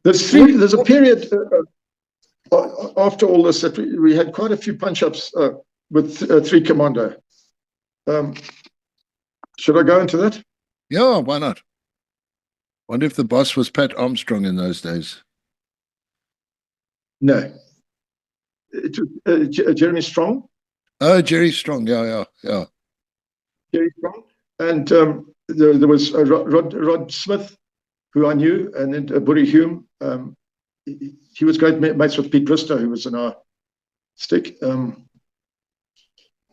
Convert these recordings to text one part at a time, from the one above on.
There's a period after all this that we had quite a few punch-ups with 3 Commando. Should I go into that? Yeah, why not? Wonder if the boss was Pat Armstrong in those days. No. It was Jeremy Strong. Oh, Jerry Strong. Yeah. Jerry Strong. And there was Rod Smith, who I knew, and then Buddy Hume. He was great mates with Pete Bristow, who was in our stick.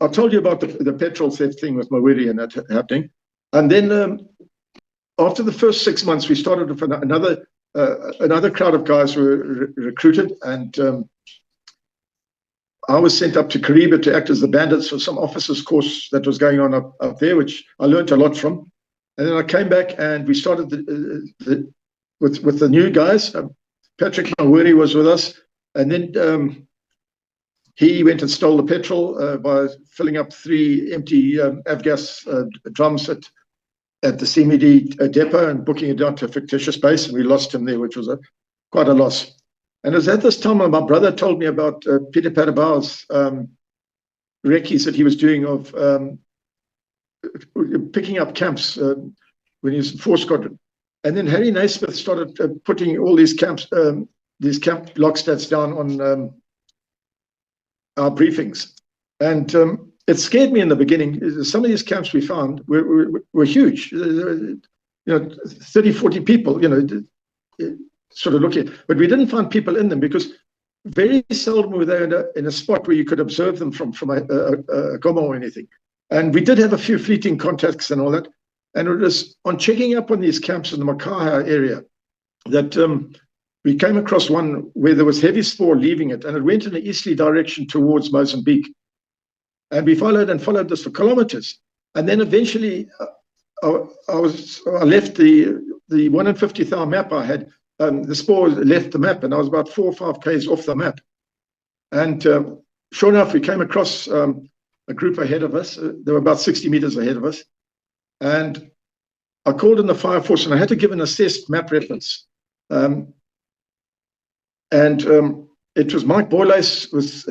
I told you about the petrol theft thing with Mawiri and that happening. And then after the first 6 months, we started with another crowd of guys who were recruited, and I was sent up to Kariba to act as the bandits for some officers' course that was going on up there, which I learned a lot from. And then I came back and we started with the new guys. Patrick Mawiri was with us, and then he went and stole the petrol by filling up 3 empty avgas drums at the CMD depot and booking it down to a fictitious base, and we lost him there, which was quite a loss. And it was at this time my brother told me about Peter Padabau's recce's that he was doing of picking up camps when he was in 4 Squadron. And then Harry Naismith started putting all these camp lockstats down on our briefings. And it scared me in the beginning. Some of these camps we found were huge. 30, 40 people, sort of looking. But we didn't find people in them because very seldom were they in a spot where you could observe them from a Gomo or anything. And we did have a few fleeting contacts and all that. And it was on checking up on these camps in the Makaha area that we came across one where there was heavy spore leaving it, and it went in an easterly direction towards Mozambique. And we followed this for kilometers. And then eventually I left the 1 in 50,000 map I had. The spore left the map, and I was about 4 or 5 Ks off the map. And sure enough, we came across a group ahead of us. They were about 60 meters ahead of us. And I called in the fire force, and I had to give an assessed map reference. It was Mike Boylace with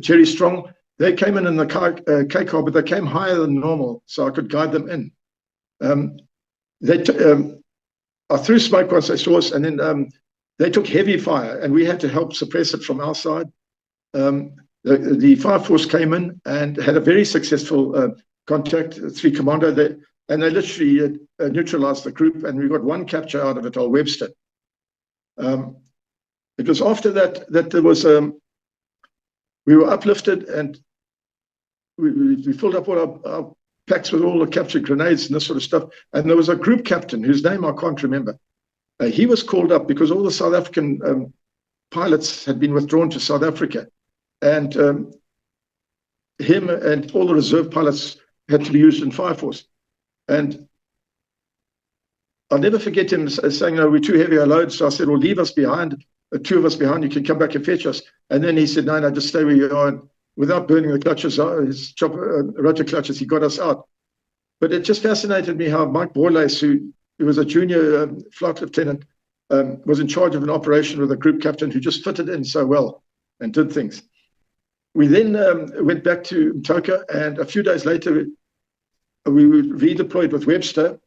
Jerry Strong. They came in the K car, but they came higher than normal, so I could guide them in. I threw smoke once they saw us, and then they took heavy fire, and we had to help suppress it from our side. The fire force came in and had a very successful contact, 3 Commando, and they literally neutralized the group, and we got 1 capture out of it, old Webster. It was after that there was, we were uplifted, and we filled up all our packs with all the captured grenades and this sort of stuff. And there was a group captain whose name I can't remember. He was called up because all the South African pilots had been withdrawn to South Africa. And him and all the reserve pilots had to be used in Fire Force. And I'll never forget him saying, no, we're too heavy a load. So I said, well, leave us behind, 2 of us behind, you can come back and fetch us. And then he said, no, just stay where you are. And without burning the clutches, his rotor clutches, he got us out. But it just fascinated me how Mike Boylace, who was a junior flight lieutenant, was in charge of an operation with a group captain who just fitted in so well and did things. We then went back to Mtoka, and a few days later, we were redeployed with Webster,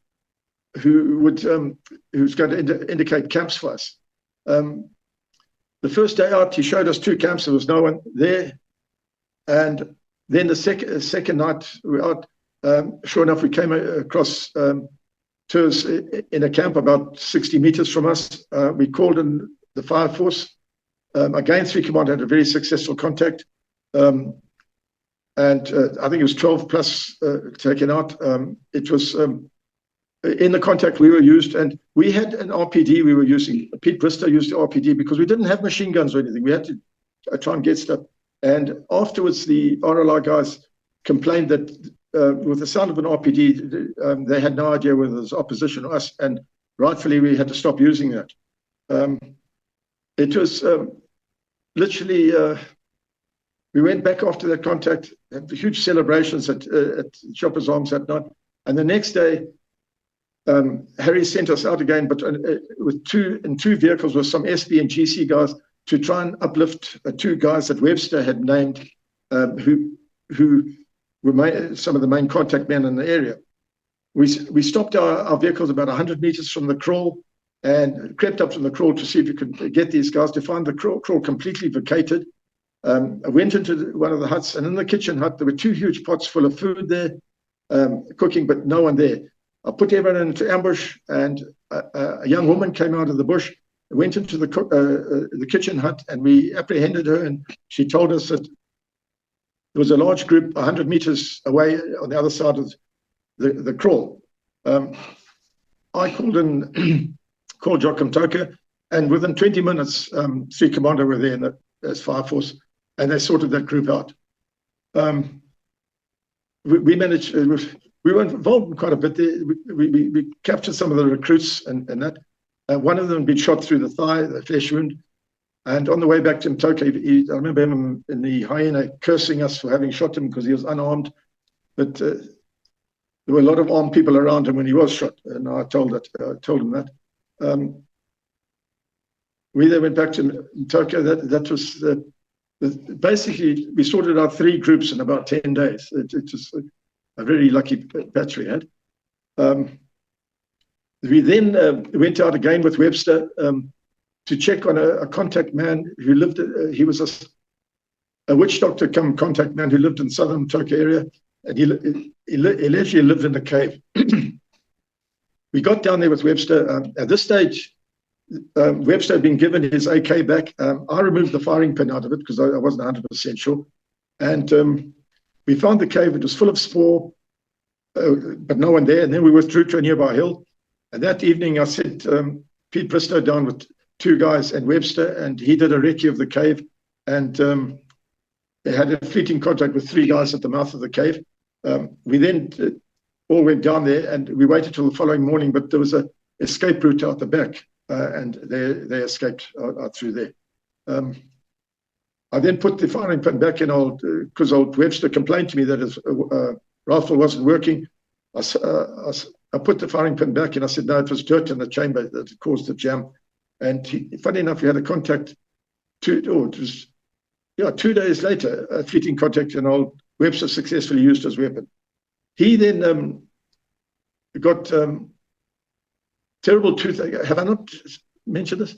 who's going to indicate camps for us. The first day out, he showed us 2 camps. There was no one there. And then the second night we were out, sure enough, we came across tours in a camp about 60 meters from us. We called in the fire force. Again, 3 Command had a very successful contact. And I think it was 12 plus taken out. It was in the contact we were used, and we had an RPD we were using. Pete Bristow used the RPD because we didn't have machine guns or anything. We had to try and get stuff. And afterwards, the RLI guys complained that with the sound of an RPD, they had no idea whether it was opposition or us, and rightfully we had to stop using that. It was literally, we went back after that contact, had huge celebrations at Shoppers Arms that night, and the next day, Harry sent us out again, but with two vehicles with some SB and GC guys to try and uplift two guys that Webster had named, who were some of the main contact men in the area. We stopped our vehicles about 100 meters from the crawl and crept up from the crawl to see if we could get these guys, to find the crawl completely vacated. I went into one of the huts, and in the kitchen hut, there were two huge pots full of food there, cooking, but no one there. I put everyone into ambush, and a young woman came out of the bush, went into the kitchen hut, and we apprehended her, and she told us that there was a large group 100 meters away on the other side of the crawl. I called Joachim Toker, and within 20 minutes, 3 Commando were there as fire force, and they sorted that group out. We managed, we were involved in quite a bit there. We captured some of the recruits and that. One of them had been shot through the thigh, the flesh wound. And on the way back to Mtoka, I remember him in the hyena cursing us for having shot him because he was unarmed. But there were a lot of armed people around him when he was shot. And I told him that. We then went back to Mtoka. That was basically, we sorted out 3 groups in about 10 days. It was a very lucky patch we had. We then went out again with Webster to check on a contact man who lived, he was a witch doctor come contact man who lived in southern Mtoka area, and he allegedly lived in a cave. We got down there with Webster. At this stage, Webster had been given his AK back. I removed the firing pin out of it because I wasn't 100% sure. And we found the cave. It was full of spore, but no one there. And then we withdrew to a nearby hill. And that evening, I sent Pete Bristow down with 2 guys and Webster, and he did a recce of the cave. And they had a fleeting contact with 3 guys at the mouth of the cave. We then all went down there, and we waited till the following morning, but there was an escape route out the back, and they escaped out through there. I then put the firing pin back in because old Webster complained to me that his rifle wasn't working. I put the firing pin back, and I said, no, it was dirt in the chamber that caused the jam. And funny enough, we had a contact 2 days later, a fleeting contact, and old Webster successfully used his weapon. He then got terrible toothache. Have I not mentioned this?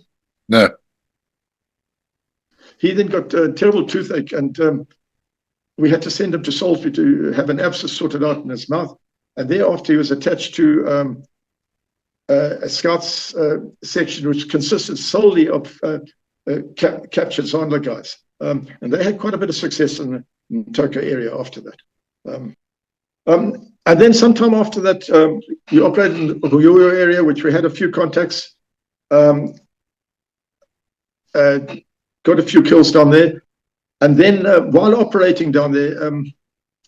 No. He then got terrible toothache, and we had to send him to Salisbury to have an abscess sorted out in his mouth. And thereafter, he was attached to a scouts section which consisted solely of captured Zandler guys. And they had quite a bit of success in the Mtoka area after that. And then sometime after that, we operated in the Huyoyo area, which we had a few contacts, got a few kills down there. And then while operating down there,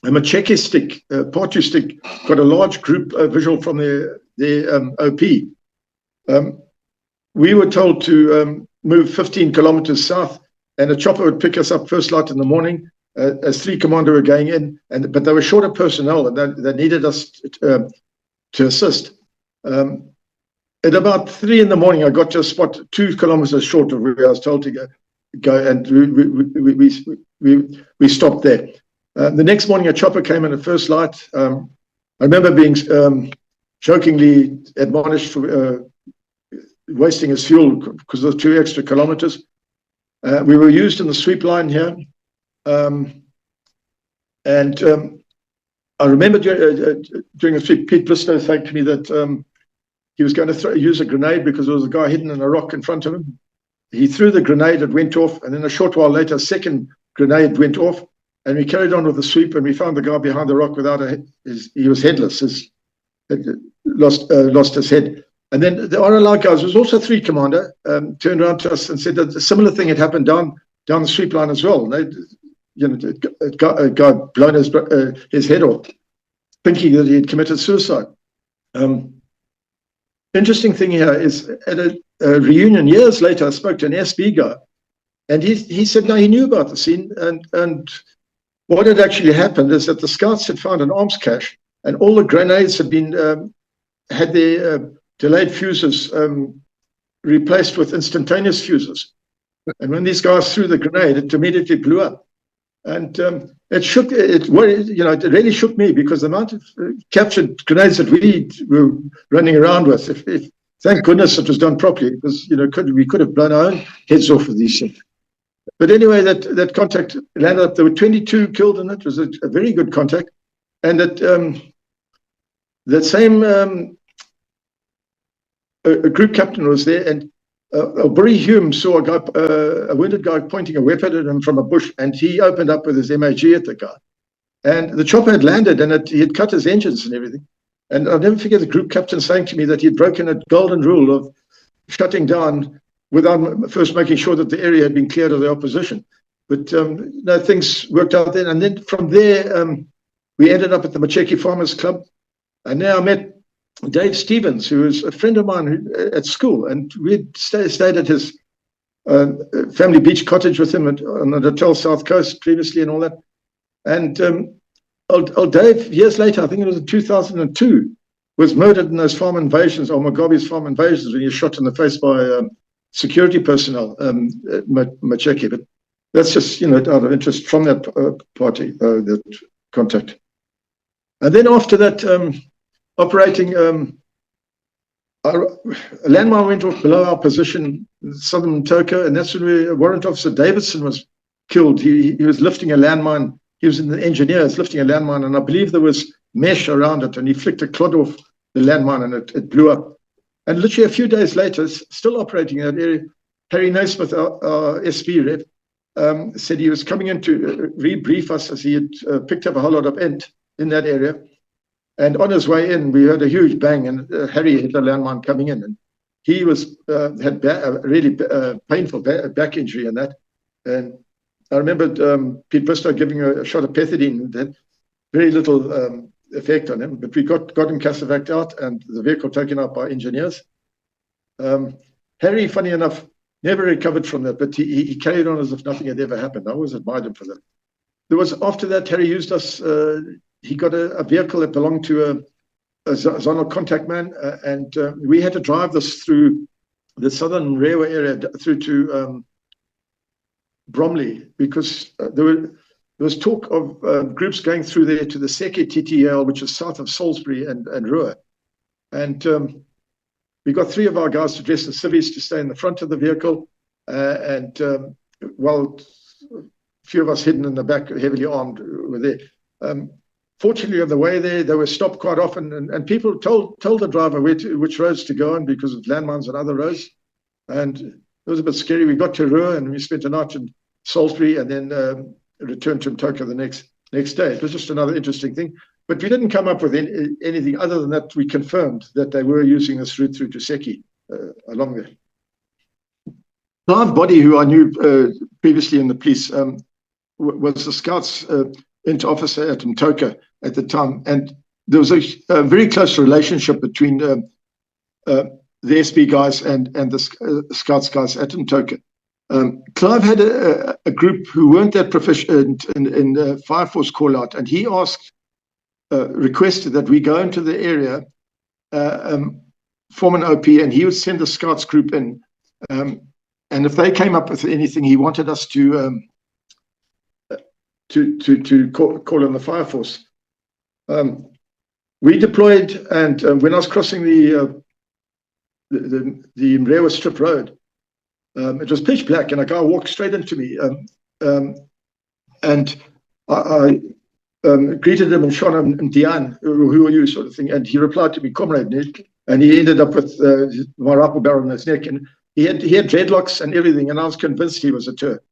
a Macheke stick, Patu stick, got a large group visual from their OP. We were told to move 15 kilometers south, and a chopper would pick us up first light in the morning as 3 Commando were going in, but they were short of personnel, and they needed us to assist. At about 3 in the morning, I got to a spot 2 kilometers short of where I was told to go, and we stopped there. The next morning, a chopper came in at first light. I remember being jokingly admonished for wasting his fuel because of 2 extra kilometers. We were used in the sweep line here. And I remember during a sweep, Pete Bristow thanked me that he was going to use a grenade because there was a guy hidden in a rock in front of him. He threw the grenade, it went off, and then a short while later, a second grenade went off, and we carried on with the sweep, and we found the guy behind the rock without he was headless, lost his head. And then the RLI guys, was also 3 Commando, turned around to us and said that a similar thing had happened down the sweep line as well. And a guy blown his head off, thinking that he had committed suicide. Interesting thing here is at a reunion years later, I spoke to an SB guy, and he said, no, he knew about the scene, and what had actually happened is that the scouts had found an arms cache, and all the grenades had been had their delayed fuses replaced with instantaneous fuses. And when these guys threw the grenade, it immediately blew up. And it shook, it really shook me, because the amount of captured grenades that we were running around with, thank goodness it was done properly, because we could have blown our own heads off with these things. But anyway, that contact landed up. There were 22 killed in it. It was a very good contact. And that same a group captain was there, and Bury Hume saw a wounded guy pointing a weapon at him from a bush, and he opened up with his MAG at the guy. And the chopper had landed, and he had cut his engines and everything. And I'll never forget the group captain saying to me that he'd broken a golden rule of shutting down without first making sure that the area had been cleared of the opposition. But things worked out then. And then from there, we ended up at the Macheki Farmers Club. And now I met Dave Stevens, who was a friend of mine at school. And we'd stayed at his family beach cottage with him on the Natal South Coast previously and all that. And old Dave, years later, I think it was in 2002, was murdered in those farm invasions, or Mugabe's farm invasions, when he was shot in the face by security personnel at Macheki. But that's just, out of interest from that party, that contact. And then after that, operating, a landmine went off below our position in southern Toka, and that's when Warrant Officer Davidson was killed. He was lifting a landmine. He was in the engineers lifting a landmine, and I believe there was mesh around it, and he flicked a clod off the landmine, and it blew up. And literally a few days later, still operating in that area, Harry Naismith, our SP rep, said he was coming in to rebrief us, as he had picked up a whole lot of int in that area. And on his way in, we heard a huge bang, and Harry hit a landmine coming in. And he had a really painful back injury in that. And I remembered Pete Bristow giving a shot of pethidine that had very little effect on him, but we got him casevaced out and the vehicle taken out by engineers. Harry, funny enough, never recovered from that, but he carried on as if nothing had ever happened. I always admired him for that. There was, after that, Harry used us. He got a vehicle that belonged to a zonal contact man, and we had to drive this through the southern railway area through to Bromley, because there was talk of groups going through there to the Seke TTL, which is south of Salisbury and Ruhr. And we got 3 of our guys to dress as civvies to stay in the front of the vehicle, while a few of us hidden in the back, heavily armed, were there. Fortunately, on the way there, they were stopped quite often, and people told the driver which roads to go on because of landmines and other roads. And it was a bit scary. We got to Ruhr, and we spent a night in Salisbury, and then returned to Mtoka the next day. It was just another interesting thing. But we didn't come up with anything other than that. We confirmed that they were using this route through to Seki along there. Clive Body, who I knew previously in the police, was the Scouts Inter officer at Mtoka at the time. And there was a very close relationship between the SP guys and the Scouts guys at Mtoka. Clive had a group who weren't that proficient in Fire Force call out, and he requested that we go into the area, form an OP, and he would send the Scouts group in. And if they came up with anything, he wanted us to call on the Fire Force. We deployed, and when I was crossing the Mrewa Strip Road, it was pitch black, and a guy walked straight into me, and I greeted him and shot him, Diane, who are you, sort of thing, and he replied to me, comrade Nick, and he ended up with my rifle barrel on his neck, and he had dreadlocks and everything, and I was convinced he was a Turk.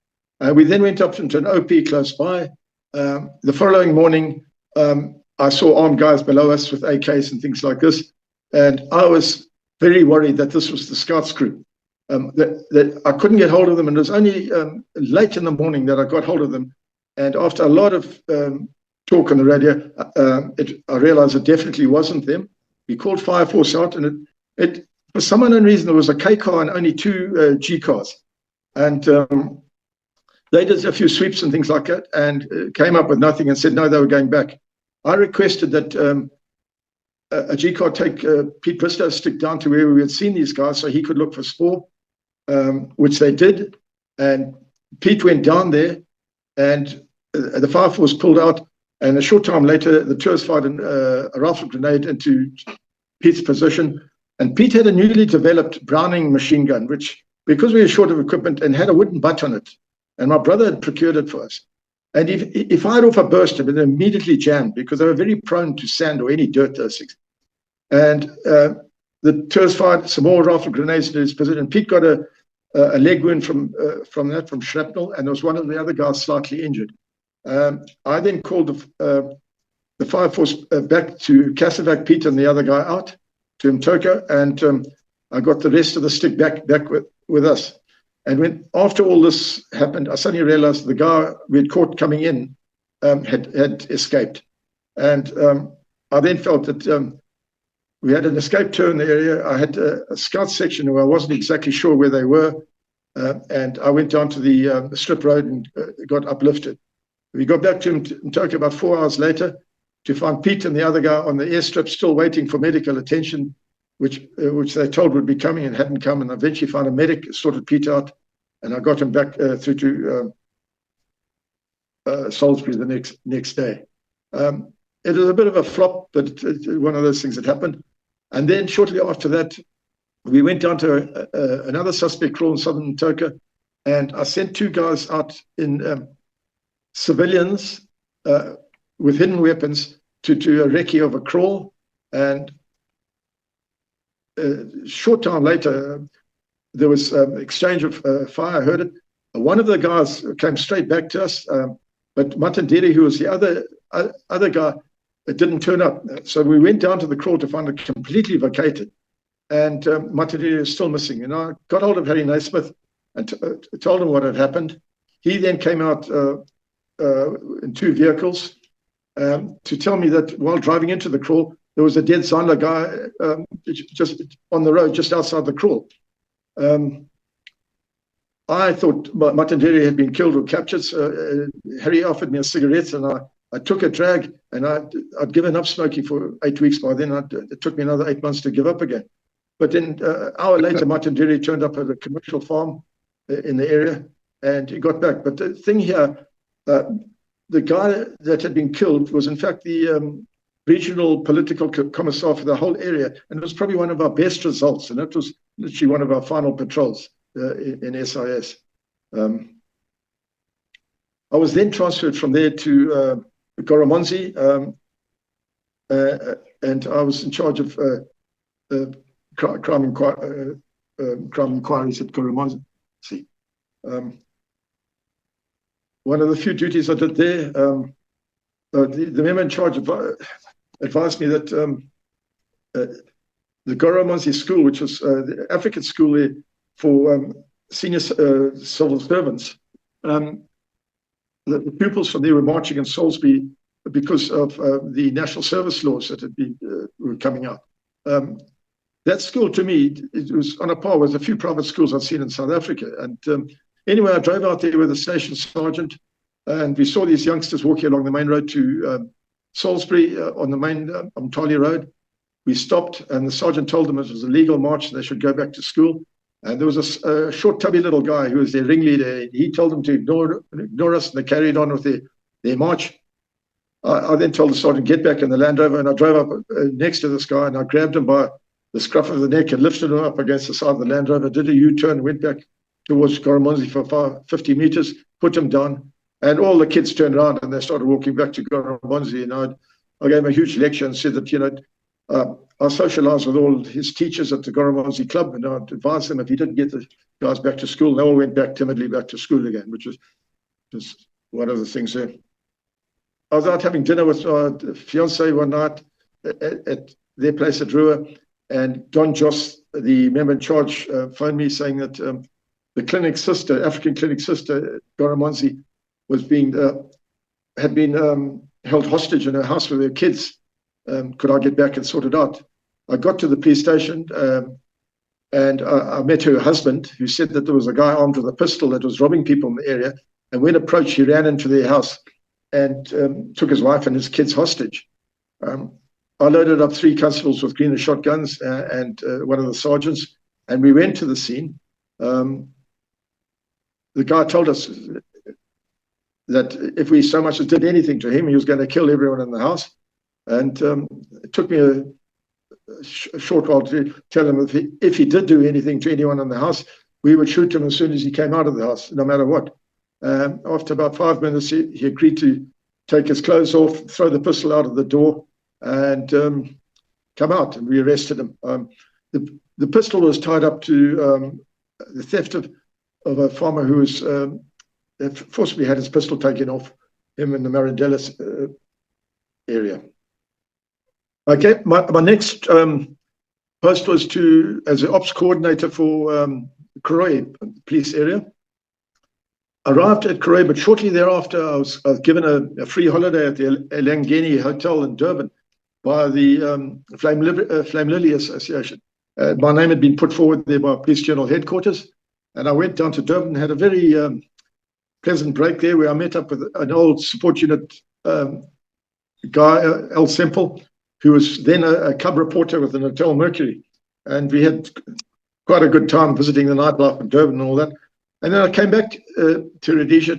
We then went up into an OP close by. The following morning, I saw armed guys below us with AKs and things like this, and I was very worried that this was the Scouts group. That I couldn't get hold of them, and it was only late in the morning that I got hold of them. And after a lot of talk on the radio, I realized it definitely wasn't them. We called Fire Force out, and it for some unknown reason, there was a K car and only 2 G cars. And they did a few sweeps and things like that, and came up with nothing and said, no, they were going back. I requested that a G car take Pete Bristow's stick down to where we had seen these guys so he could look for spoor, which they did. And Pete went down there, and the fire force pulled out. And a short time later, the tourists fired a rifle grenade into Pete's position. And Pete had a newly developed Browning machine gun, which, because we were short of equipment, and had a wooden butt on it. And my brother had procured it for us. And he fired off a burst, it immediately jammed because they were very prone to sand or any dirt, those things. And the tourists fired some more rifle grenades into his position. And Pete got a leg wound from shrapnel, and there was one of the other guys slightly injured. I then called the fire force back to Castlevak, Pete and the other guy out to Mtoka, and I got the rest of the stick back with us. And when after all this happened, I suddenly realized the guy we had caught coming in had escaped. And I then felt that we had an escape tour in the area. I had a scout section where I wasn't exactly sure where they were. And I went down to the strip road and got uplifted. We got back to Mtoka about 4 hours later to find Pete and the other guy on the airstrip still waiting for medical attention, which they told would be coming and hadn't come. And I eventually found a medic, sorted Pete out, and I got him back through to Salisbury the next day. It was a bit of a flop, but one of those things that happened. And then shortly after that, we went down to another suspect crawl in southern Mtoka, and I sent 2 guys out in civilians with hidden weapons to a recce of a crawl. And a short time later, there was exchange of fire. I heard it. One of the guys came straight back to us, but Matandiri, who was the other guy, didn't turn up. So we went down to the crawl to find it completely vacated, and Matandiri is still missing. And I got hold of Harry Naismith and told him what had happened. He then came out in 2 vehicles to tell me that while driving into the crawl, there was a dead Zandler guy just on the road, just outside the crawl. I thought Matandiri had been killed or captured. So Harry offered me a cigarette, and I took a drag, and I'd given up smoking for 8 weeks by then. It took me another 8 months to give up again. But then an hour later, Matandiri turned up at a commercial farm in the area, and he got back. But the thing here, the guy that had been killed was in fact the regional political commissar for the whole area, and it was probably one of our best results, and that was literally one of our final patrols in SIS. I was then transferred from there to Goramzi, and I was in charge of crime inquiries at Goramzi. One of the few duties I did there, the member in charge advised me that the Goramzi school, which was the African school there for senior civil servants, the pupils from there were marching in Salisbury because of the national service laws that were coming out. That school, to me, it was on a par with a few private schools I've seen in South Africa. And anyway, I drove out there with a station sergeant, and we saw these youngsters walking along the main road to Salisbury on the main Umtali Road. We stopped, and the sergeant told them it was a legal march and they should go back to school. And there was a short, tubby little guy who was their ringleader. He told them to ignore us, and they carried on with their march. I then told the sergeant, get back in the Land Rover, and I drove up next to this guy, and I grabbed him by the scruff of the neck and lifted him up against the side of the Land Rover, did a U-turn, went back towards Goramzi for 50 meters, put him down, and all the kids turned around and they started walking back to Goramzi. And I gave him a huge lecture and said that, I socialized with all his teachers at the Goramzi club, and I advised them if he didn't get the guys back to school, they all went back timidly back to school again, which was just one of the things there. I was out having dinner with my fiance one night at their place at Rua, and Don Joss, the member in charge, phoned me saying that the clinic sister, African clinic sister, Goramzi, had been held hostage in her house with her kids. Could I get back and sort it out? I got to the police station, and I met her husband, who said that there was a guy armed with a pistol that was robbing people in the area. And when approached, he ran into their house and took his wife and his kids hostage. I loaded up 3 constables with greener shotguns and one of the sergeants, and we went to the scene. The guy told us that if we so much as did anything to him, he was going to kill everyone in the house. And it took me a short while to tell him if he did do anything to anyone in the house, we would shoot him as soon as he came out of the house, no matter what. After about 5 minutes, he agreed to take his clothes off, throw the pistol out of the door, and come out, and we arrested him. The pistol was tied up to the theft of a farmer who was forcibly had his pistol taken off him in the Marandela area. Okay, my next post was as an ops coordinator for Koroy police area. Arrived at Koroy, but shortly thereafter, I was given a free holiday at the Elangeni Hotel in Durban by the Flame Lily Association. My name had been put forward there by Police General Headquarters, and I went down to Durban and had a very pleasant break there where I met up with an old support unit guy, El Semple, who was then a cub reporter with the Hotel Mercury. And we had quite a good time visiting the nightlife in Durban and all that. And then I came back to Rhodesia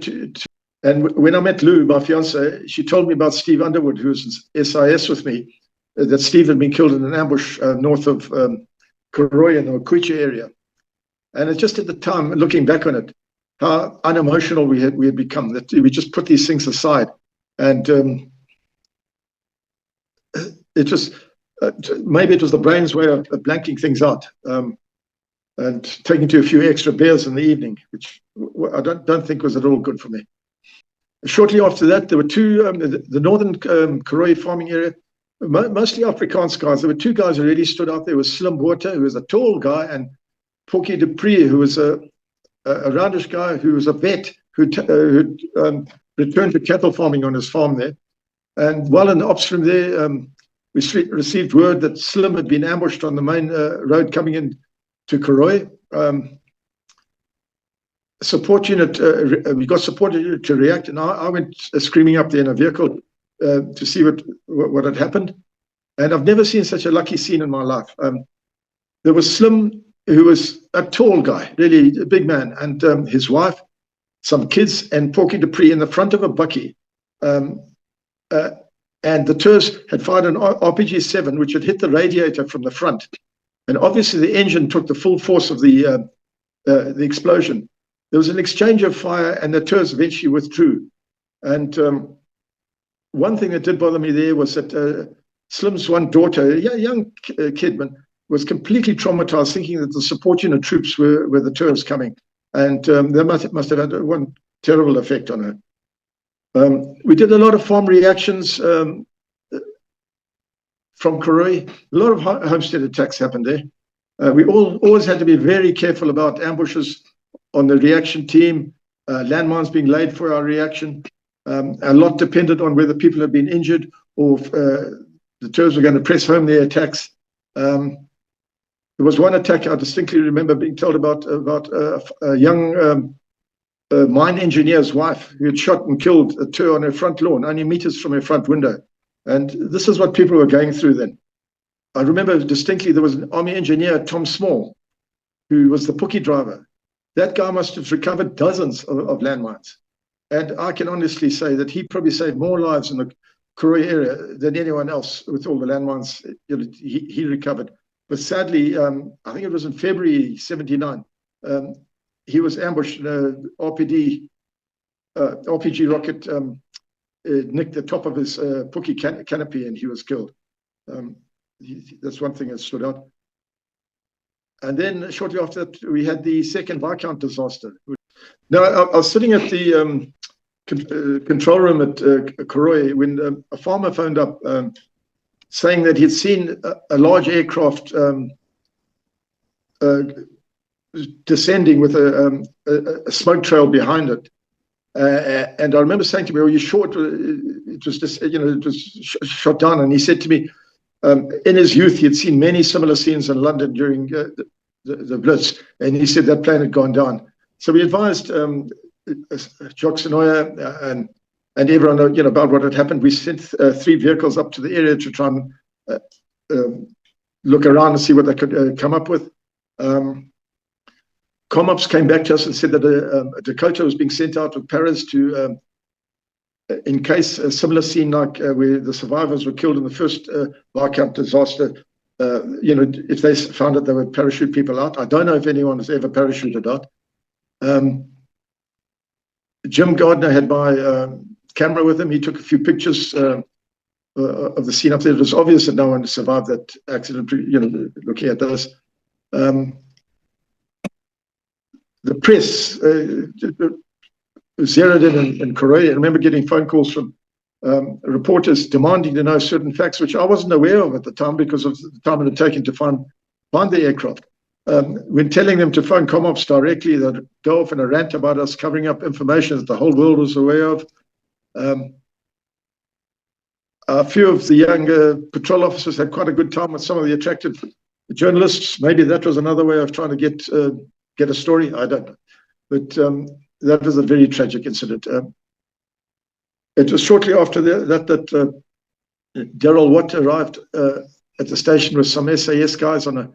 and when I met Lou, my fiance, she told me about Steve Underwood, who was in SIS with me, that Steve had been killed in an ambush north of Koroy in the Okwicha area. And it's just at the time, looking back on it, how unemotional we had become, that we just put these things aside. And it was maybe it was the brain's way of blanking things out and taking to a few extra beers in the evening, which I don't think was at all good for me. Shortly after that, there were 2 the northern Koroy farming area, mostly Afrikaans guys. There were 2 guys who really stood out. There was Slim Water, who was a tall guy, and Porky Dupree, who was a roundish guy who was a vet who returned to cattle farming on his farm there. And while in the ops room there, we received word that Slim had been ambushed on the main road coming in to Koroy. Support unit, we got support unit to react, and I went screaming up there in a vehicle to see what had happened. And I've never seen such a lucky scene in my life. There was Slim, who was a tall guy, really a big man, and his wife, some kids, and Porky Dupree in the front of a bucky. And the Terps had fired an RPG-7, which had hit the radiator from the front. And obviously the engine took the full force of the explosion. There was an exchange of fire, and the Terps eventually withdrew. And one thing that did bother me there was that Slim's one daughter, a young kidman, was completely traumatized, thinking that the support unit troops were the Terps coming. And that must have had one terrible effect on her. We did a lot of farm reactions from Koroy. A lot of homestead attacks happened there. We always had to be very careful about ambushes on the reaction team, landmines being laid for our reaction. A lot depended on whether people had been injured or if the Terps were going to press home their attacks. There was one attack I distinctly remember being told about a young mine engineer's wife who had shot and killed a Ter on her front lawn, only meters from her front window. And this is what people were going through then. I remember distinctly there was an army engineer, Tom Small, who was the Pookie driver. That guy must have recovered dozens of landmines. And I can honestly say that he probably saved more lives in the Koroy area than anyone else with all the landmines he recovered. But sadly, I think it was in February 79, he was ambushed in an RPG rocket, nicked the top of his Pookie canopy, and he was killed. That's one thing that stood out. And then shortly after that, we had the second Viscount disaster. Now, I was sitting at the control room at Koroy when a farmer phoned up saying that he'd seen a large aircraft descending with a smoke trail behind it. And I remember saying to me, "Are you sure it was just, it was shot down?" And he said to me, in his youth, he had seen many similar scenes in London during the Blitz, and he said that plane had gone down. So we advised Jock Sonoya and everyone about what had happened. We sent 3 vehicles up to the area to try and look around and see what they could come up with. Comops came back to us and said that a Dakota was being sent out with paras to, in case a similar scene like where the survivors were killed in the first bar camp disaster, if they found that they would parachute people out. I don't know if anyone has ever parachuted out. Jim Gardner had my camera with him. He took a few pictures of the scene up there. It was obvious that no one survived that accident, looking at those. The press zeroed in Korea. I remember getting phone calls from reporters demanding to know certain facts, which I wasn't aware of at the time because of the time it had taken to find the aircraft. When telling them to phone Comops directly, they'd go off in a rant about us covering up information that the whole world was aware of. A few of the young patrol officers had quite a good time with some of the attractive journalists. Maybe that was another way of trying to get a story. I don't know. But that was a very tragic incident. It was shortly after that Daryl Watt arrived at the station with some SAS guys on a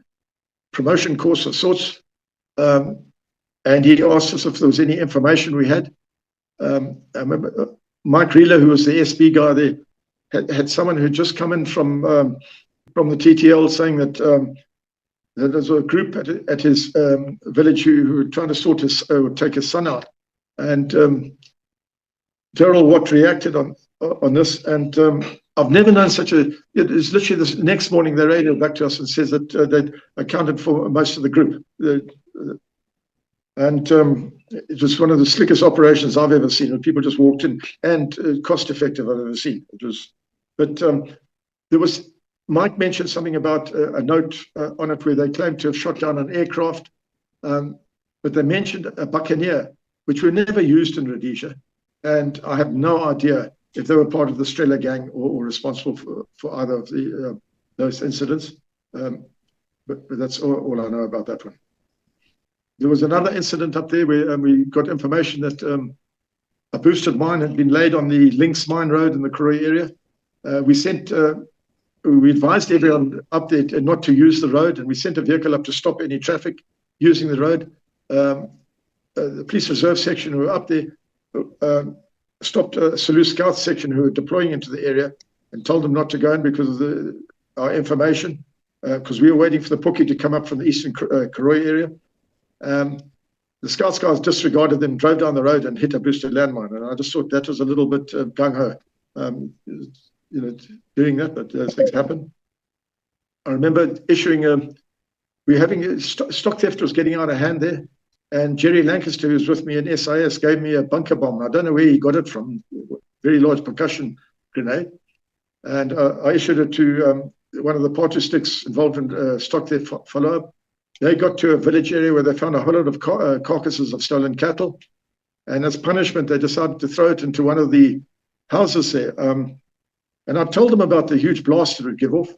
promotion course of sorts. And he asked us if there was any information we had. I remember Mike Reeler, who was the SB guy there, had someone who had just come in from the TTL saying that there was a group at his village who were trying to take his son out. And Daryl Watt reacted on this. And I've never known such a... It's literally the next morning they radioed back to us and says that they'd accounted for most of the group. And it was one of the slickest operations I've ever seen. People just walked in, and cost-effective I've ever seen. It was, but there was... Mike mentioned something about a note on it where they claimed to have shot down an aircraft, but they mentioned a Buccaneer, which were never used in Rhodesia, and I have no idea if they were part of the Strela gang or responsible for either of those incidents. But that's all I know about that one. There was another incident up there where we got information that a boosted mine had been laid on the Lynx Mine Road in the Karoi area. We advised everyone up there not to use the road, and we sent a vehicle up to stop any traffic using the road. The police reserve section who were up there stopped a Selous Scout section who were deploying into the area and told them not to go in because of our information, because we were waiting for the Pookie to come up from the eastern Karoi area. The Scouts guys disregarded them, drove down the road and hit a boosted landmine. And I just thought that was a little bit gung-ho. Doing that, but things happen. I remember we were having stock theft was getting out of hand there, and Jerry Lancaster, who was with me in SIS, gave me a bunker bomb. I don't know where he got it from, very large percussion grenade, and I issued it to one of the party sticks involved in stock theft follow-up. They got to a village area where they found a whole lot of carcasses of stolen cattle, and as punishment, they decided to throw it into one of the houses there. And I told them about the huge blast it would give off.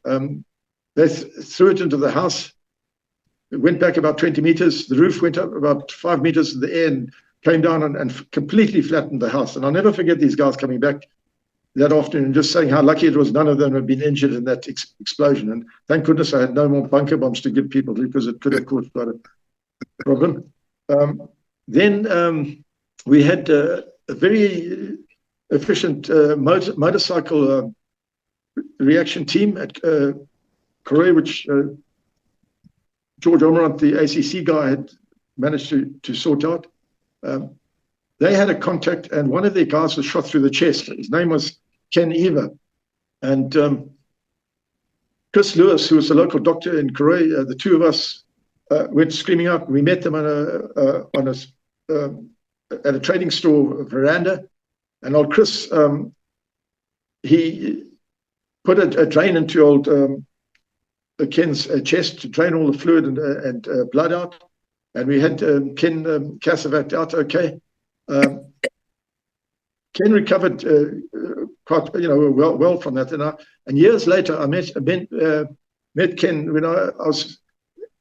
They threw it into the house. It went back about 20 meters. The roof went up about 5 meters in the air and came down and completely flattened the house. And I'll never forget these guys coming back that afternoon and just saying how lucky it was none of them had been injured in that explosion. And thank goodness I had no more bunker bombs to give people because it could have caused quite a problem. Then we had a very efficient motorcycle reaction team at Karoi, which George Omrant, the ACC guy, had managed to sort out. They had a contact, and one of their guys was shot through the chest. His name was Ken Eva. And Chris Lewis, who was a local doctor in Karoi, the two of us went screaming out. We met them at a trading store veranda. And old Chris, he put a drain into old Ken's chest to drain all the fluid and blood out. And we had Ken Cassavac out okay. Ken recovered quite, well from that. And years later, I met Ken when I was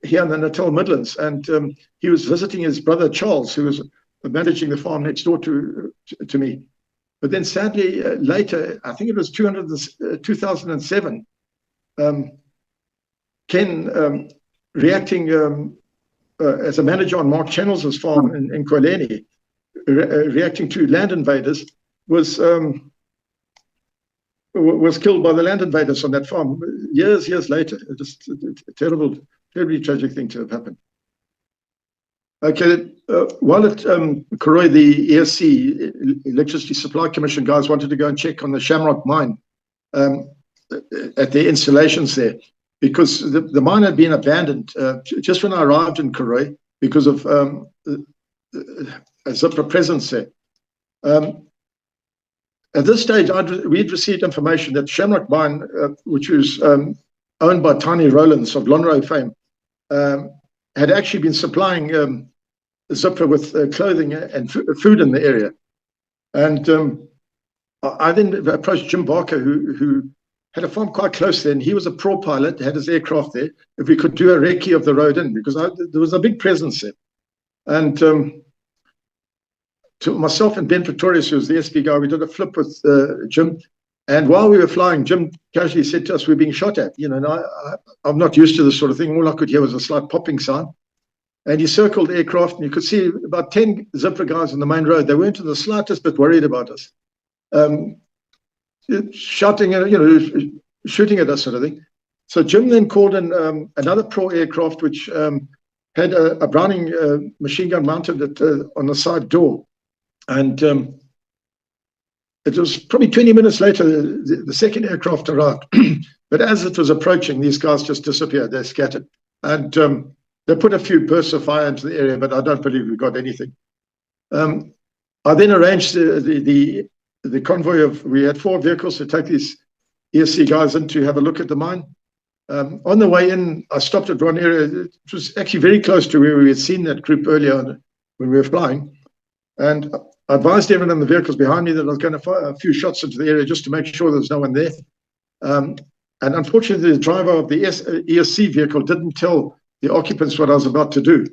here in the Natal Midlands, and he was visiting his brother Charles, who was managing the farm next door to me. But then sadly, later, I think it was 2007, Ken reacting as a manager on Mark Channels' farm in Koleni, reacting to land invaders, was killed by the land invaders on that farm years later. Just a terribly tragic thing to have happened. Okay, while at Karoi, the ESC, Electricity Supply Commission guys wanted to go and check on the Shamrock mine at their installations there, because the mine had been abandoned just when I arrived in Karoi because of a Zipper presence there. At this stage, we'd received information that Shamrock mine, which was owned by Tiny Rowlands of Lonro fame, had actually been supplying Zipper with clothing and food in the area. And I then approached Jim Barker, who had a farm quite close there, and he was a pro pilot, had his aircraft there, if we could do a recce of the road in, because there was a big presence there. And to myself and Ben Pretorius, who was the SP guy, we did a flip with Jim. And while we were flying, Jim casually said to us, "We're being shot at." You know, and I'm not used to this sort of thing. All I could hear was a slight popping sound. And he circled the aircraft, and you could see about 10 Zipper guys on the main road. They weren't in the slightest bit worried about us. Shouting, shooting at us, sort of thing. So Jim then called in another pro aircraft, which had a Browning machine gun mounted on the side door. And it was probably 20 minutes later, the second aircraft arrived. But as it was approaching, these guys just disappeared. They scattered. And they put a few bursts of fire into the area, but I don't believe we got anything. I then arranged the convoy we had 4 vehicles to take these ESC guys in to have a look at the mine. On the way in, I stopped at one area. It was actually very close to where we had seen that group earlier on when we were flying. And I advised everyone in the vehicles behind me that I was going to fire a few shots into the area just to make sure there's no one there. And unfortunately, the driver of the ESC vehicle didn't tell the occupants what I was about to do,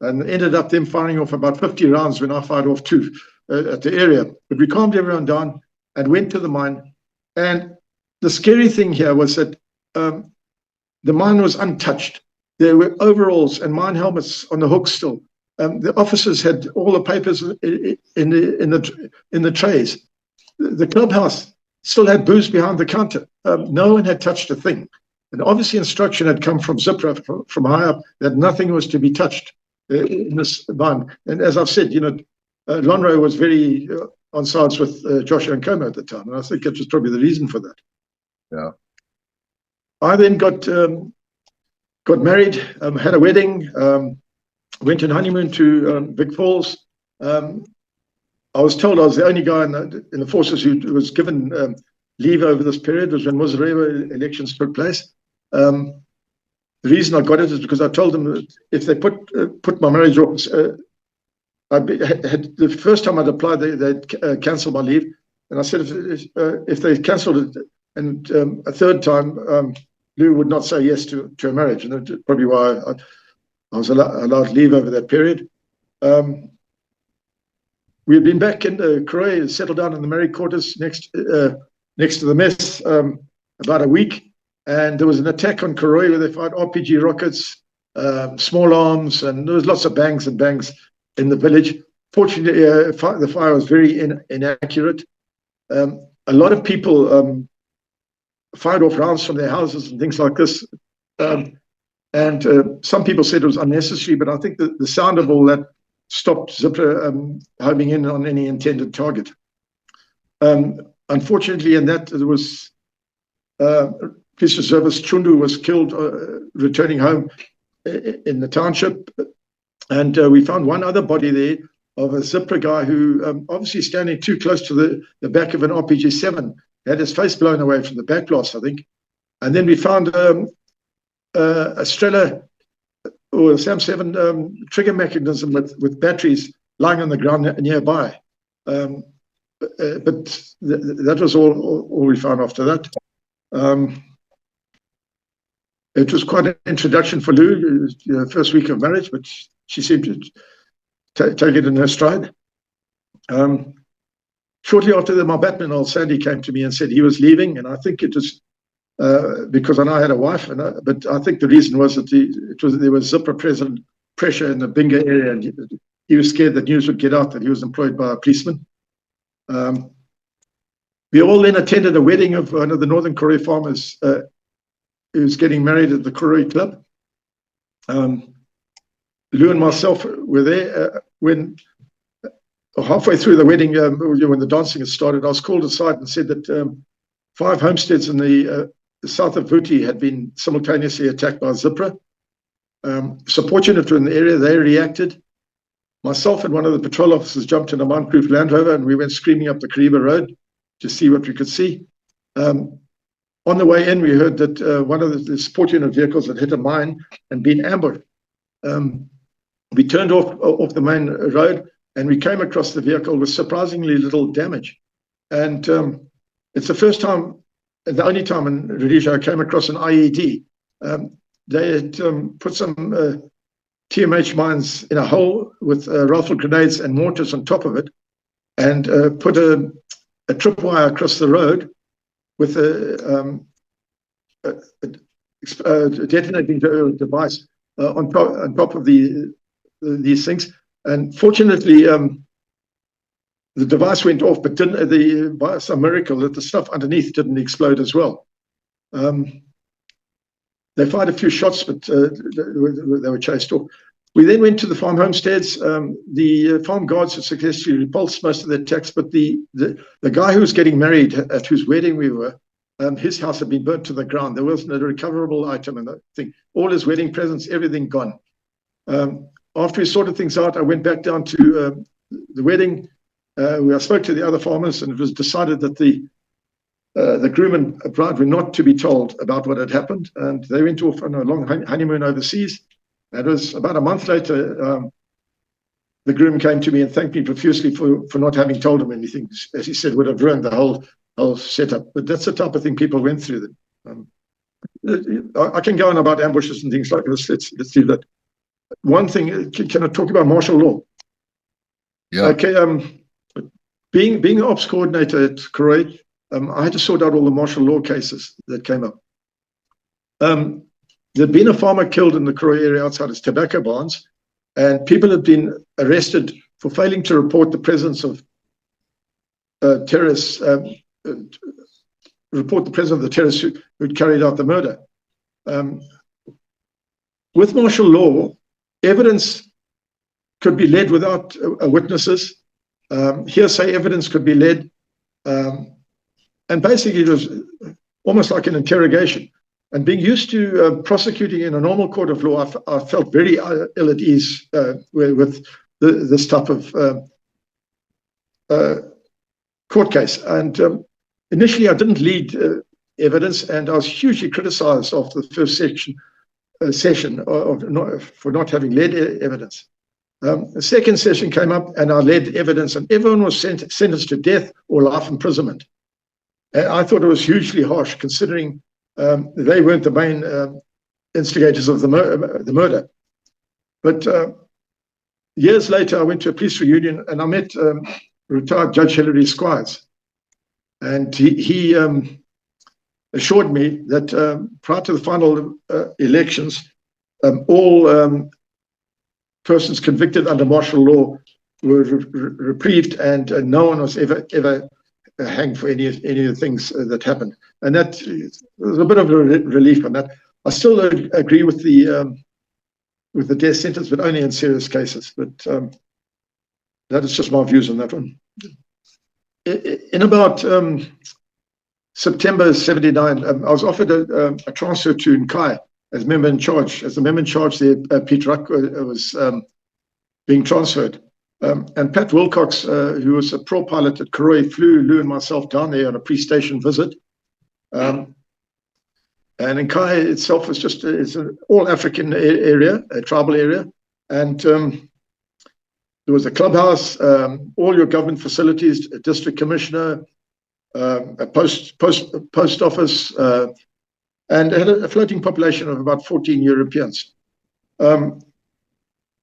and ended up them firing off about 50 rounds when I fired off 2 at the area. But we calmed everyone down and went to the mine. And the scary thing here was that the mine was untouched. There were overalls and mine helmets on the hook still. The officers had all the papers in the trays. The clubhouse still had booze behind the counter. No one had touched a thing. And obviously instruction had come from Zipper from high up that nothing was to be touched in this mine. And as I've said, Lonro was very on sides with Joshua Nkomo at the time. And I think that was probably the reason for that. Yeah. I then got married, had a wedding, went on honeymoon to Big Falls. I was told I was the only guy in the forces who was given leave over this period. Was when Mozareva elections took place. The reason I got it is because I told them that if they put my marriage off, the first time I'd applied, they'd cancel my leave. And I said, if they cancelled it, and a third time, Lou would not say yes to a marriage. And that's probably why I was allowed leave over that period. We had been back in Karoi, settled down in the married quarters next to the mess about a week. And there was an attack on Karoi where they fired RPG rockets, small arms, and there was lots of bangs and bangs in the village. Fortunately, the fire was very inaccurate. A lot of people fired off rounds from their houses and things like this. And some people said it was unnecessary, but I think the sound of all that stopped Zipper homing in on any intended target. Unfortunately, in that, there was police reservist Chundu was killed returning home in the township. And we found one other body there of a Zipper guy who obviously standing too close to the back of an RPG-7, had his face blown away from the backblast, I think. And then we found a Strela or a SAM-7 trigger mechanism with batteries lying on the ground nearby. But that was all we found after that. It was quite an introduction for Lou, first week of marriage, but she seemed to take it in her stride. Shortly after that, my Batman, old Sandy, came to me and said he was leaving, and I think it was because I know I had a wife, but I think the reason was that there was zipper pressure in the Binga area, and he was scared that news would get out that he was employed by a policeman. We all then attended a wedding of one of the Northern Koroi farmers who was getting married at the Koroi Club. Lou and myself were there when halfway through the wedding, when the dancing had started, I was called aside and said that 5 homesteads in the south of Vuti had been simultaneously attacked by Zipra. So fortunate in the area, they reacted. Myself and one of the patrol officers jumped in a Mount-proof Land Rover, and we went screaming up the Kariba Road to see what we could see. On the way in, we heard that one of the support unit vehicles had hit a mine and been ambushed. We turned off the main road, and we came across the vehicle with surprisingly little damage. And it's the first time, the only time in Rhodesia I came across an IED. They had put some TMH mines in a hole with rifle grenades and mortars on top of it, and put a tripwire across the road with a detonating device on top of these things. And fortunately, the device went off, but didn't. By some miracle, that the stuff underneath didn't explode as well. They fired a few shots, but they were chased off. We then went to the farm homesteads. The farm guards had successfully repulsed most of the attacks, but the guy who was getting married, at whose wedding we were, his house had been burnt to the ground. There wasn't a recoverable item in the thing. All his wedding presents, everything gone. After we sorted things out, I went back down to the wedding, where I spoke to the other farmers, and it was decided that the groom and bride were not to be told about what had happened, and they went off on a long honeymoon overseas. It was about a month later, the groom came to me and thanked me profusely for not having told him anything, as he said would have ruined the whole setup. But that's the type of thing people went through. I can go on about ambushes and things like this. Let's do that. One thing, can I talk about martial law? Yeah. Okay. Being an ops coordinator at Koroi, I had to sort out all the martial law cases that came up. There'd been a farmer killed in the Koroi area outside his tobacco barns, and people had been arrested for failing to report the presence of terrorists, report the presence of the terrorists who'd carried out the murder. With martial law, evidence could be led without witnesses. Hearsay evidence could be led. And basically, it was almost like an interrogation. And being used to prosecuting in a normal court of law, I felt very ill at ease with this type of court case. And initially, I didn't lead evidence, and I was hugely criticized after the first session for not having led evidence. The second session came up, and I led evidence, and everyone was sentenced to death or life imprisonment. And I thought it was hugely harsh, considering they weren't the main instigators of the murder. But years later, I went to a police reunion, and I met retired Judge Hilary Squires. And he assured me that prior to the final elections, all persons convicted under martial law were reprieved, and no one was ever hanged for any of the things that happened. And that was a bit of a relief on that. I still agree with the death sentence, but only in serious cases. But that is just my views on that one. In about September '79, I was offered a transfer to Nkai as member in charge. As the member in charge there, Pete Ruck was being transferred. And Pat Wilcox, who was a pro pilot at Koroi, flew Lou and myself down there on a pre-station visit. And Nkai itself is just it's an all-African area, a tribal area. And there was a clubhouse, all your government facilities, a district commissioner, a post office, and had a floating population of about 14 Europeans.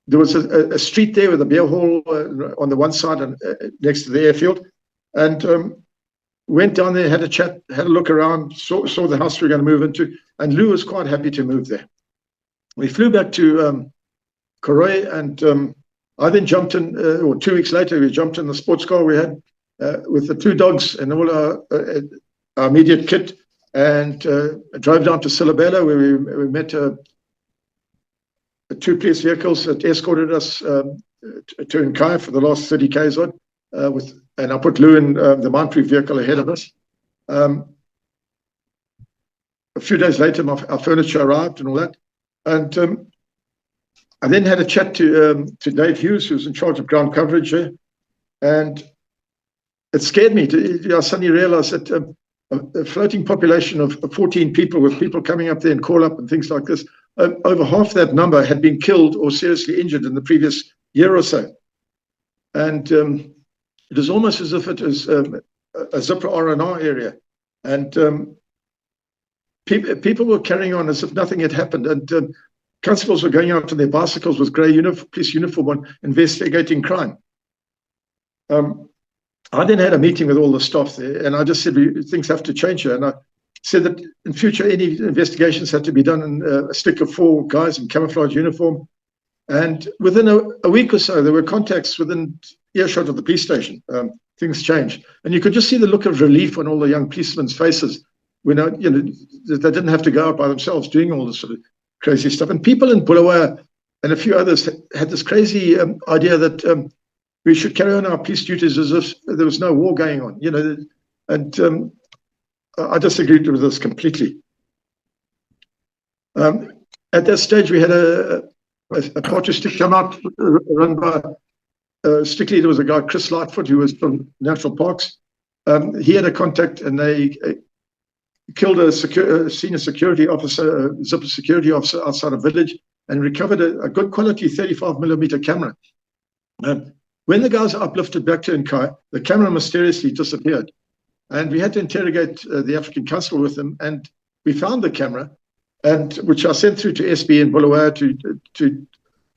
There was a street there with a beer hall on the one side and next to the airfield. And went down there, had a chat, had a look around, saw the house we were going to move into, and Lou was quite happy to move there. We flew back to Koroi, and I then jumped in, or 2 weeks later, we jumped in the sports car we had with the 2 dogs and all our immediate kit, and drove down to Silabella, where we met 2 police vehicles that escorted us to Nkai for the last 30 k's on, and I put Lou in the mine-proof vehicle ahead of us. A few days later, our furniture arrived and all that, and I then had a chat to Dave Hughes, who was in charge of ground coverage there, and it scared me. I suddenly realized that a floating population of 14 people, with people coming up there and call up and things like this, over half that number had been killed or seriously injured in the previous year or so. And it was almost as if it was a Zipra R&R area. And people were carrying on as if nothing had happened. And constables were going out on their bicycles with grey police uniform on, investigating crime. I then had a meeting with all the staff there, and I just said, things have to change here. And I said that in future, any investigations had to be done in a stick of 4 guys in camouflage uniform. And within a week or so, there were contacts within earshot of the police station. Things changed. And you could just see the look of relief on all the young policemen's faces when they didn't have to go out by themselves doing all this sort of crazy stuff. And people in Bulawayo and a few others had this crazy idea that we should carry on our police duties as if there was no war going on, and I disagreed with this completely. At that stage, we had a party stick come out, run by stick leader was a guy, Chris Lightfoot, who was from National Parks. He had a contact, and they killed a senior security officer, a Zipper security officer outside a village, and recovered a good quality 35mm camera. When the guys are uplifted back to Nkai, the camera mysteriously disappeared. And we had to interrogate the African constable with them, and we found the camera, and which I sent through to SB in Bulawayo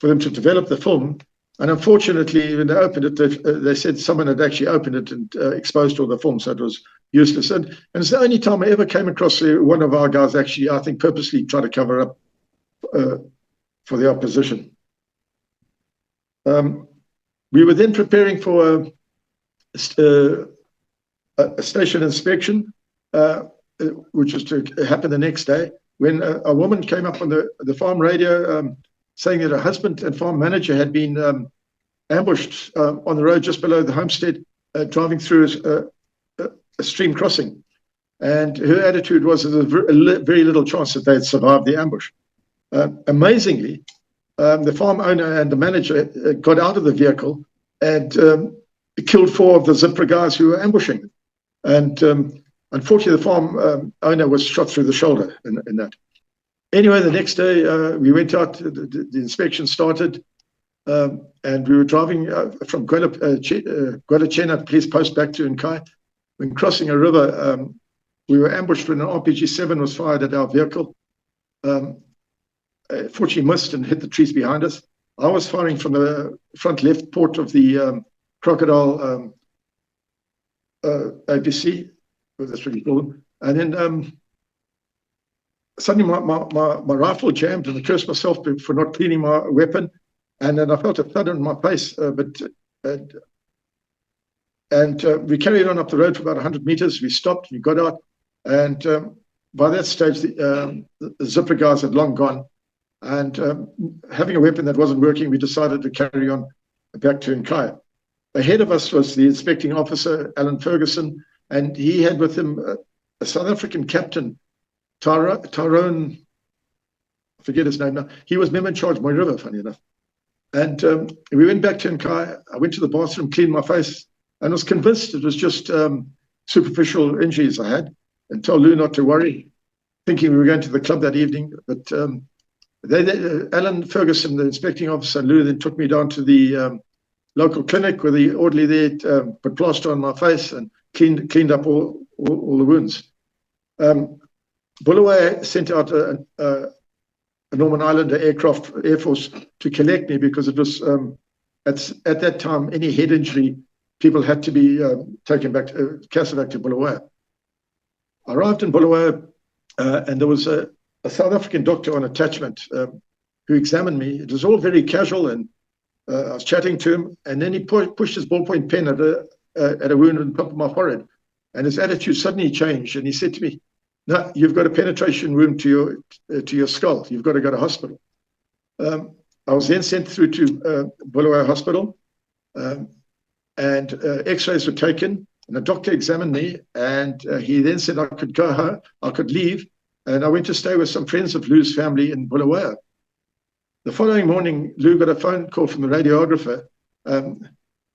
for them to develop the film. And unfortunately, when they opened it, they said someone had actually opened it and exposed all the film, so it was useless. And it's the only time I ever came across one of our guys actually, I think, purposely try to cover up for the opposition. We were then preparing for a station inspection, which was to happen the next day, when a woman came up on the farm radio saying that her husband and farm manager had been ambushed on the road just below the homestead, driving through a stream crossing. And her attitude was that there was very little chance that they had survived the ambush. Amazingly, the farm owner and the manager got out of the vehicle and killed 4 of the Zipra guys who were ambushing them. And unfortunately, the farm owner was shot through the shoulder in that. Anyway, the next day, we went out, the inspection started, and we were driving from Guadachena police post back to Nkai. When crossing a river, we were ambushed when an RPG-7 was fired at our vehicle. Fortunately missed and hit the trees behind us. I was firing from the front left port of the Crocodile APC, that's what you call them. And then suddenly my rifle jammed, and I cursed myself for not cleaning my weapon. And then I felt a thud on my face, and we carried on up the road for about 100 meters. We stopped, we got out, and by that stage, the Zipper guys had long gone. And having a weapon that wasn't working, we decided to carry on back to Nkai. Ahead of us was the inspecting officer, Alan Ferguson, and he had with him a South African captain, Tyrone, I forget his name now. He was member in charge of my river, funny enough. And we went back to Nkai. I went to the bathroom, cleaned my face, and was convinced it was just superficial injuries I had, and told Lou not to worry, thinking we were going to the club that evening. But Alan Ferguson, the inspecting officer, and Lou then took me down to the local clinic where the orderly there put plaster on my face and cleaned up all the wounds. Bulawayo sent out a Norman Islander Air Force to collect me, because it was at that time any head injury people had to be taken back to Castlemaine to Bulawayo. I arrived in Bulawayo, and there was a South African doctor on attachment who examined me. It was all very casual, and I was chatting to him, and then he pushed his ballpoint pen at a wound on the top of my forehead, and his attitude suddenly changed, and he said to me, "No, you've got a penetration wound to your skull. You've got to go to hospital." I was then sent through to Bulawayo Hospital, and X-rays were taken, and the doctor examined me, and he then said I could go home, I could leave, and I went to stay with some friends of Lou's family in Bulawayo. The following morning, Lou got a phone call from the radiographer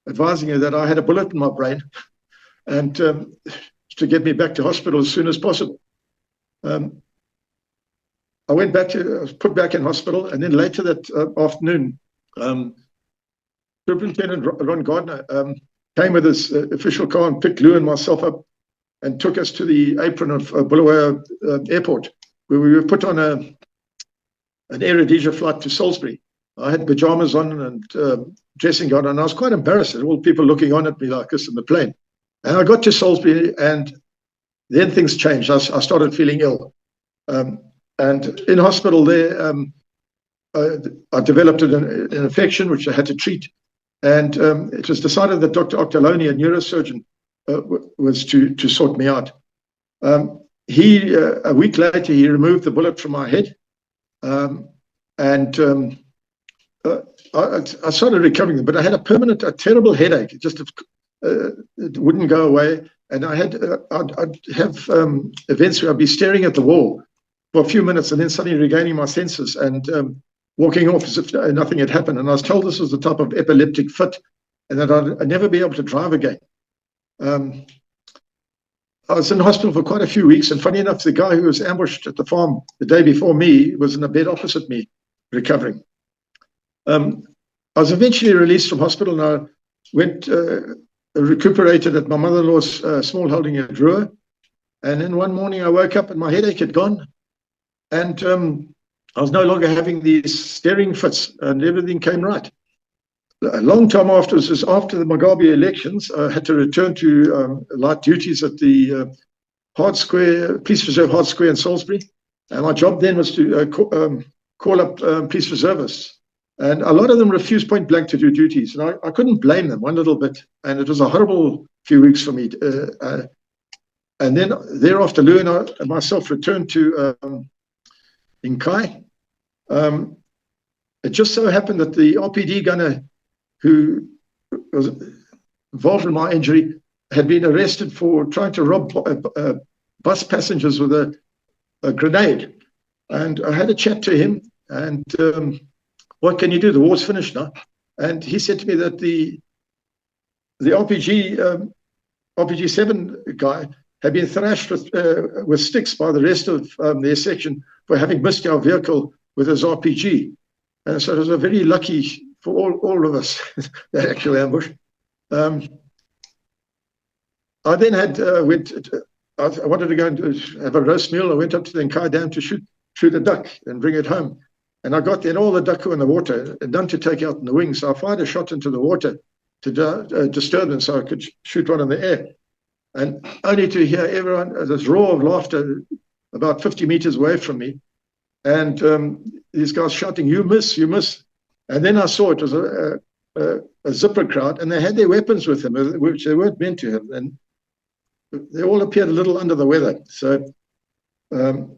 advising her that I had a bullet in my brain, and to get me back to hospital as soon as possible. I was put back in hospital, and then later that afternoon, Superintendent Ron Gardner came with his official car and picked Lou and myself up and took us to the apron of Bulawayo Airport, where we were put on an Air Rhodesia flight to Salisbury. I had pajamas on and dressing gown, and I was quite embarrassed at all people looking on at me like this in the plane. And I got to Salisbury, and then things changed. I started feeling ill. And in hospital there, I developed an infection which I had to treat. And it was decided that Dr. Octoloni, a neurosurgeon, was to sort me out. A week later, he removed the bullet from my head. I started recovering, but I had a terrible headache. It wouldn't go away. And I'd have events where I'd be staring at the wall for a few minutes and then suddenly regaining my senses and walking off as if nothing had happened. And I was told this was the type of epileptic fit and that I'd never be able to drive again. I was in hospital for quite a few weeks, and funny enough, the guy who was ambushed at the farm the day before me was in a bed opposite me, recovering. I was eventually released from hospital, and I went recuperated at my mother-in-law's small holding at Rua. And then one morning I woke up and my headache had gone, and I was no longer having these staring fits, and everything came right. A long time afterwards, was after the Mugabe elections, I had to return to light duties at the Police Reserve Hard Square in Salisbury. And my job then was to call up police reservists. And a lot of them refused point blank to do duties. And I couldn't blame them one little bit. And it was a horrible few weeks for me. And then thereafter, Lou and I and myself returned to Nkai. It just so happened that the RPD gunner who was involved in my injury had been arrested for trying to rob bus passengers with a grenade. And I had a chat to him, and what can you do? The war's finished now. And he said to me that the RPG 7 guy had been thrashed with sticks by the rest of their section for having missed our vehicle with his RPG. And so it was a very lucky for all of us, that actual ambush. I then I wanted to go and have a roast meal. I went up to the Nkai Dam to shoot a duck and bring it home. And I got there, and all the duck were in the water, and none to take out in the wings. So I fired a shot into the water to disturb them so I could shoot one in the air. And only to hear everyone, this roar of laughter about 50 meters away from me. And these guys shouting, "You miss, you miss." And then I saw it was a zipper crowd, and they had their weapons with them, which they weren't meant to have. And they all appeared a little under the weather. So the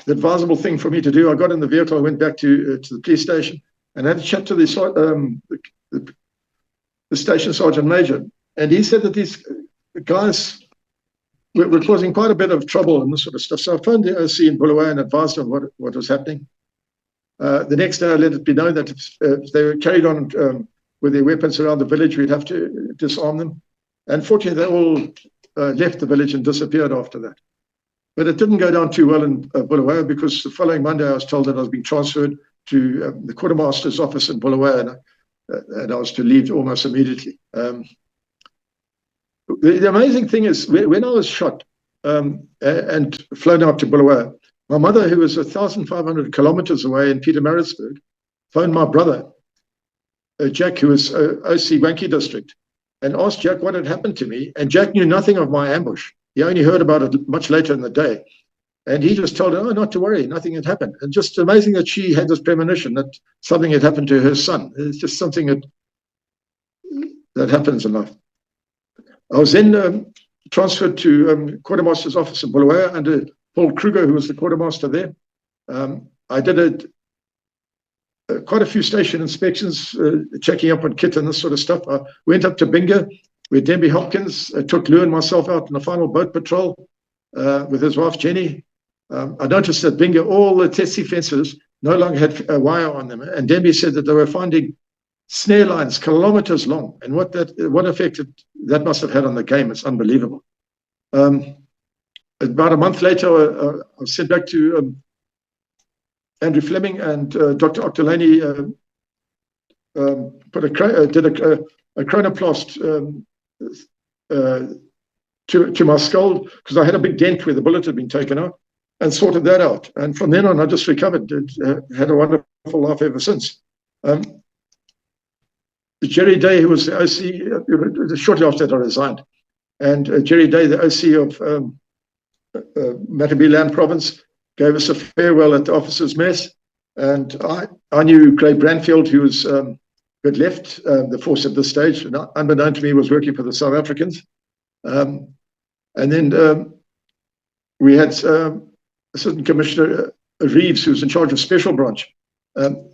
advisable thing for me to do, I got in the vehicle, I went back to the police station, and had a chat to the station sergeant major. And he said that these guys were causing quite a bit of trouble and this sort of stuff. So I phoned the OC in Bulawayo and advised them what was happening. The next day, I let it be known that if they were carried on with their weapons around the village, we'd have to disarm them. And fortunately, they all left the village and disappeared after that. But it didn't go down too well in Bulawayo, because the following Monday, I was told that I was being transferred to the quartermaster's office in Bulawayo, and I was to leave almost immediately. The amazing thing is, when I was shot and flown out to Bulawayo, my mother, who was 1,500 kilometers away in Pietermaritzburg, phoned my brother, Jack, who was OC Wankie District, and asked Jack what had happened to me. And Jack knew nothing of my ambush. He only heard about it much later in the day. And he just told her, oh, not to worry, nothing had happened. And just amazing that she had this premonition that something had happened to her son. It's just something that happens in life. I was then transferred to quartermaster's office in Bulawayo under Paul Kruger, who was the quartermaster there. I did quite a few station inspections, checking up on kit and this sort of stuff. I went up to Binga, where Demby Hopkins took Lou and myself out on the final boat patrol with his wife, Jenny. I noticed that Binga, all the Tetsi fences no longer had a wire on them. And Demby said that they were finding snare lines kilometers long. And what effect that must have had on the game, it's unbelievable. About a month later, I was sent back to Andrew Fleming, and Dr. Octolani did a chronoplast to my skull, because I had a big dent where the bullet had been taken out, and sorted that out. And from then on, I just recovered. Had a wonderful life ever since. Jerry Day, who was the OC, shortly after that I resigned, and Jerry Day, the OC of Matabeleland province, gave us a farewell at the officers' mess. And I knew Gray Branfield, who had left the force at this stage, and unbeknown to me was working for the South Africans. And then we had Assistant Commissioner Reeves, who was in charge of Special Branch,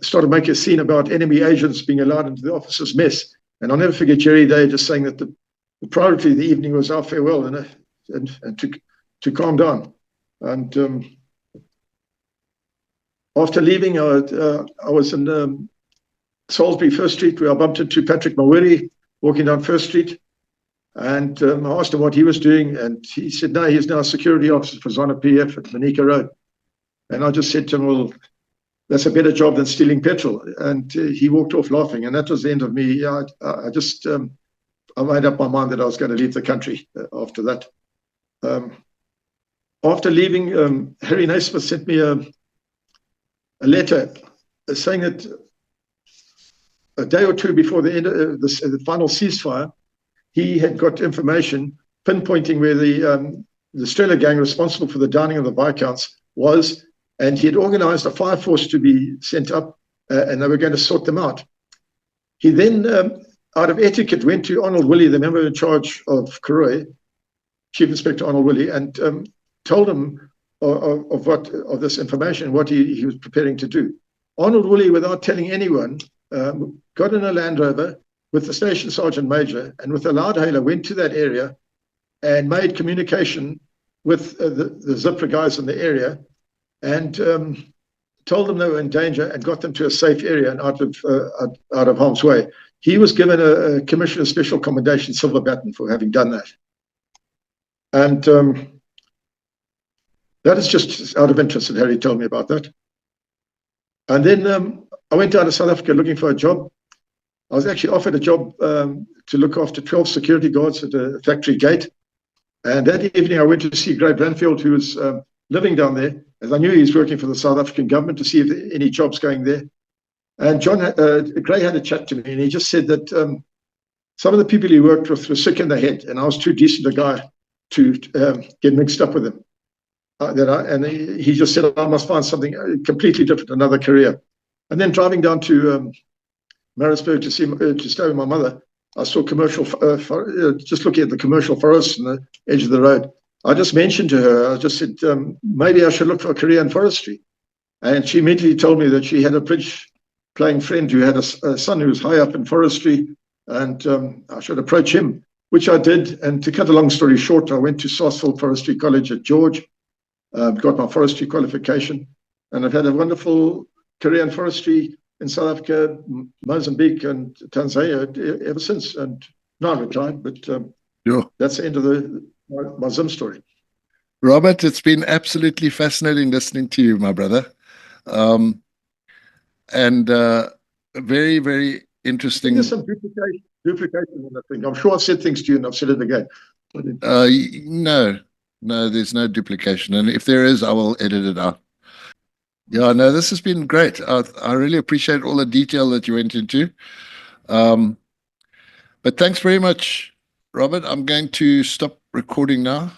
started making a scene about enemy agents being allowed into the officers' mess. And I'll never forget Jerry Day just saying that the priority of the evening was our farewell and to calm down. And after leaving, I was in Salisbury First Street, where I bumped into Patrick Mawiri walking down First Street. And I asked him what he was doing, and he said, no, he's now a security officer for Zona PF at Manika Road. And I just said to him, well, that's a better job than stealing petrol. And he walked off laughing, and that was the end of me. I made up my mind that I was going to leave the country after that. After leaving, Harry Naismith sent me a letter saying that a day or two before the end of the final ceasefire, he had got information pinpointing where the Strela gang responsible for the downing of the Viscounts was, and he had organized a fire force to be sent up, and they were going to sort them out. He then, out of etiquette, went to Arnold Willey, the member in charge of Karoi, Chief Inspector Arnold Willey, and told him of this information, what he was preparing to do. Arnold Willey, without telling anyone, got in a Land Rover with the station sergeant major, and with a loudhailer went to that area and made communication with the Zipra guys in the area, and told them they were in danger and got them to a safe area and out of harm's way. He was given a Commissioner Special Commendation Silver Baton for having done that. And that is just out of interest that Harry told me about that. And then I went down to South Africa looking for a job. I was actually offered a job to look after 12 security guards at a factory gate. And that evening I went to see Gray Branfield, who was living down there, as I knew he was working for the South African government, to see if there were any jobs going there. And Gray had a chat to me, and he just said that some of the people he worked with were sick in the head, and I was too decent a guy to get mixed up with them. And he just said, I must find something completely different, another career. And then driving down to Maritzburg to stay with my mother, I saw commercial, just looking at the commercial forests on the edge of the road. I just mentioned to her, I just said, maybe I should look for a career in forestry. And she immediately told me that she had a bridge-playing friend who had a son who was high up in forestry, and I should approach him, which I did. And to cut a long story short, I went to Sarsfield Forestry College at George, got my forestry qualification, and I've had a wonderful career in forestry in South Africa, Mozambique, and Tanzania ever since. And now I'm retired, but that's the end of my Zim story. Robert, it's been absolutely fascinating listening to you, my brother. And very, very interesting. There's some duplication in that thing. I'm sure I've said things to you and I've said it again. No, there's no duplication. And if there is, I will edit it out. Yeah, no, this has been great. I really appreciate all the detail that you went into. But But thanks very much, Robert. I'm going to stop recording now.